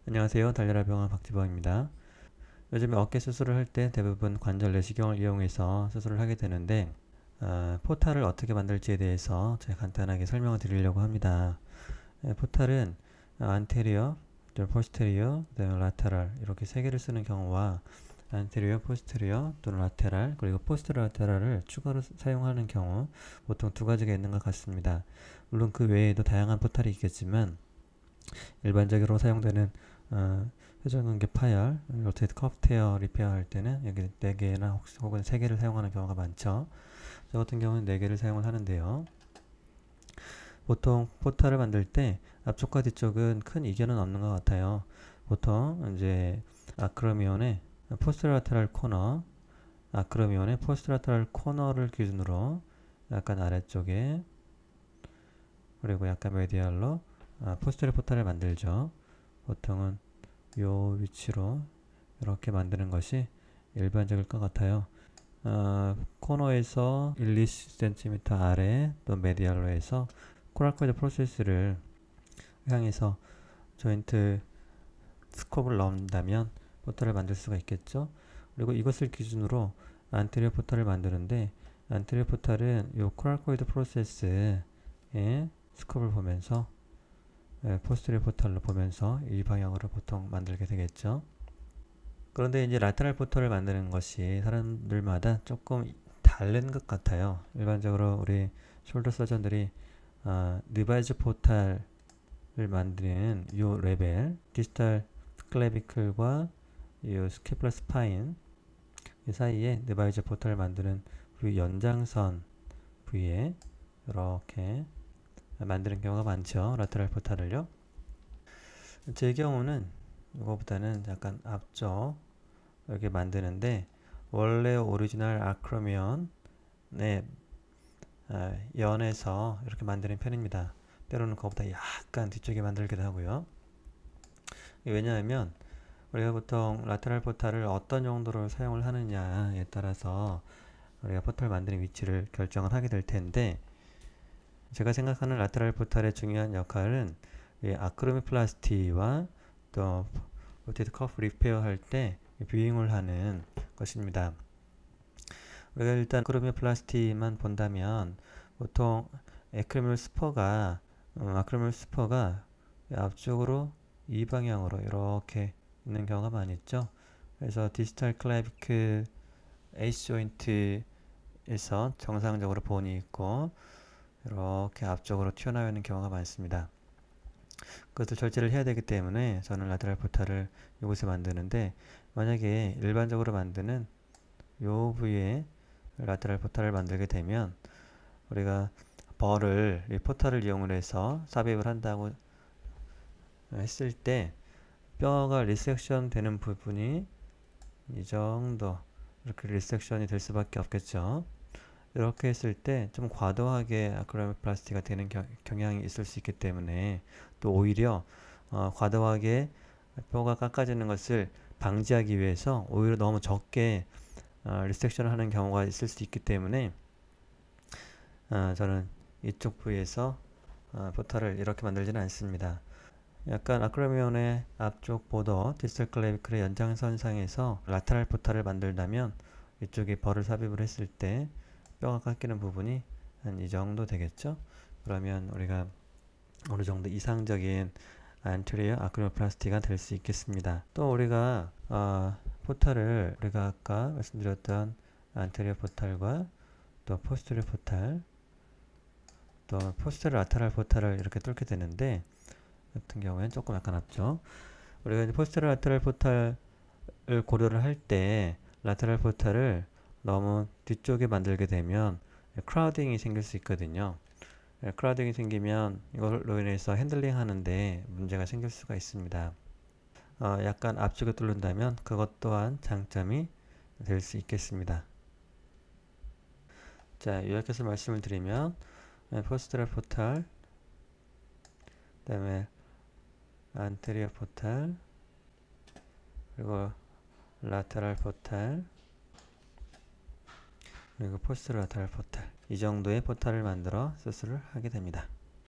안녕하세요. 달려라 병원 박지범입니다. 요즘에 어깨 수술을 할 때 대부분 관절 내시경을 이용해서 수술을 하게 되는데 포탈을 어떻게 만들지에 대해서 제가 간단하게 설명을 드리려고 합니다. 포탈은 안테리어, 포스테리어, 그다음에 라테랄 이렇게 세 개를 쓰는 경우와 안테리어, 포스테리어 또는 라테랄 그리고 포스트라테랄을 추가로 사용하는 경우 보통 두 가지가 있는 것 같습니다. 물론 그 외에도 다양한 포탈이 있겠지만 일반적으로 사용되는 회전근개 파열, 로테이트 커프 테어 리페어 할 때는 여기 4개나 혹은 3개를 사용하는 경우가 많죠. 저 같은 경우는 4개를 사용을 하는데요. 보통 포탈을 만들 때 앞쪽과 뒤쪽은 큰 이견은 없는 것 같아요. 보통 이제 아크로미온의 포스트라테랄 코너, 아크로미온의 포스트라테랄 코너를 기준으로 약간 아래쪽에 그리고 약간 메디알로 포스테리 포탈을 만들죠. 보통은 요 위치로 이렇게 만드는 것이 일반적일 것 같아요. 코너에서 1, 2cm 아래 또 메디알로에서 코랄코이드 프로세스를 향해서 조인트 스콥을 넣는다면 포탈을 만들 수가 있겠죠. 그리고 이것을 기준으로 안테리어 포탈을 만드는데 안테리어 포탈은 요 코랄코이드 프로세스의 스콥을 보면서 포스테리어 포탈로 보면서 이 방향으로 보통 만들게 되겠죠. 그런데 이제 라테랄 포탈을 만드는 것이 사람들마다 조금 다른 것 같아요. 일반적으로 우리 숄더 서전들이 리바이즈 포탈을 만드는 이 레벨, 디지털 클래비클과 이 스캐플라 스파인 이 사이에 리바이즈 포탈을 만드는 부위 연장선 부위에 이렇게 만드는 경우가 많죠. 라테랄 포탈을요. 제 경우는 이거보다는 약간 앞쪽 이렇게 만드는데 원래 오리지널 아크로미온의 연에서 이렇게 만드는 편입니다. 때로는 그거보다 약간 뒤쪽에 만들기도 하고요. 왜냐하면 우리가 보통 라테랄 포탈을 어떤 용도로 사용을 하느냐에 따라서 우리가 포탈 만드는 위치를 결정을 하게 될 텐데 제가 생각하는 라테랄 포탈의 중요한 역할은 아크로미플라스티와 또 로테이트 커프 리페어 할 때 뷰잉을 하는 것입니다. 우리가 일단 아크로미플라스티만 본다면 보통 아크로밀 스퍼가 앞쪽으로 이 방향으로 이렇게 있는 경우가 많이 있죠. 그래서 디지털 클래비클 에이스 조인트에서 정상적으로 본이 있고 이렇게 앞쪽으로 튀어나와 있는 경우가 많습니다. 그것을 절제를 해야 되기 때문에 저는 라테랄 포탈을 이곳에 만드는데 만약에 일반적으로 만드는 요 부위에 라테랄 포탈을 만들게 되면 우리가 이 포탈을 이용을 해서 삽입을 한다고 했을 때 뼈가 리섹션 되는 부분이 이 정도 이렇게 리섹션이 될 수밖에 없겠죠. 이렇게 했을 때 좀 과도하게 아크로미플라스티가 되는 경향이 있을 수 있기 때문에 또 오히려 과도하게 뼈가 깎아지는 것을 방지하기 위해서 오히려 너무 적게 리섹션을 하는 경우가 있을 수 있기 때문에 저는 이쪽 부위에서 포탈을 이렇게 만들지는 않습니다. 약간 아크로미온의 앞쪽 보더 디스털 클래비클의 연장선상에서 라테랄 포탈을 만들다면 이쪽에 벌을 삽입을 했을 때 뼈가 깎이는 부분이 한 이 정도 되겠죠. 그러면 우리가 어느 정도 이상적인 안테리어 아크로플라스티가 될 수 있겠습니다. 또 우리가 포탈을 우리가 아까 말씀드렸던 안테리어 포탈과 또 포스테리어 포탈 또 포스테리어 라테랄 포탈을 이렇게 뚫게 되는데 같은 경우에는 조금 약간 앞죠. 우리가 이제 포스테리어 라테랄 포탈을 고려를 할 때 라테랄 포탈을 너무 뒤쪽에 만들게 되면 크라우딩이 생길 수 있거든요. 크라우딩이 생기면 이걸로 인해서 핸들링 하는데 문제가 생길 수가 있습니다. 약간 앞쪽에 뚫는다면 그것 또한 장점이 될 수 있겠습니다. 자, 요약해서 말씀을 드리면 포스테리어 포탈 그 다음에 안테리어 포탈 그리고 라테랄 포탈 그리고 포스트 라테랄 포탈 이 정도의 포탈을 만들어 수술을 하게 됩니다.